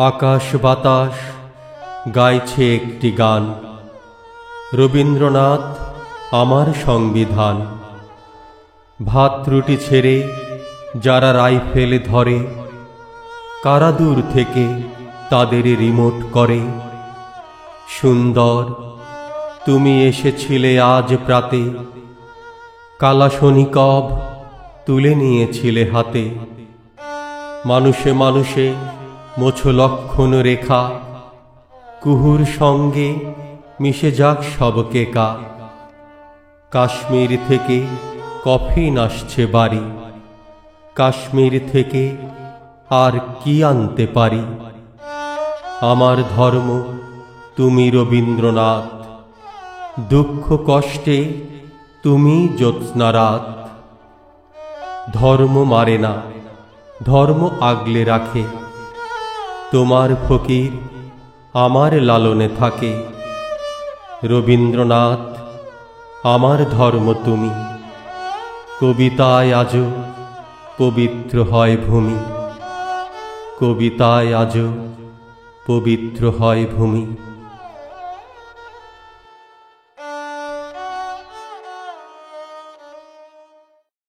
আকাশ বাতাস গাইছে একটি গান, রবীন্দ্রনাথ আমার সংবিধান। ভাত রুটি ছেড়ে যারা রাইফেল ধরে, কারা দূর থেকে তাদের রিমোট করে। সুন্দর তুমি এসেছিলে আজ প্রাতে, কালাশনিকভ তুলে নিয়েছিলে হাতে। মানুষে মানুষে মোছো লক্ষণ রেখা, কুহুর সঙ্গে মিশে যাক সব কেকা। কাশ্মীর থেকে কফিন আসছে বাড়ি, কাশ্মীর থেকে আর কি আনতে পারি। আমার ধর্ম তুমি রবীন্দ্রনাথ, দুঃখ কষ্টে তুমি জ্যোৎস্নারাত। ধর্ম মারে না, ধর্ম আগলে রাখে, তোমার ফকির আমার লালনে থাকে। রবীন্দ্রনাথ আমার ধর্ম তুমি, কবিতায় আজও পবিত্র হয় ভূমি, কবিতায় আজও পবিত্র হয় ভূমি।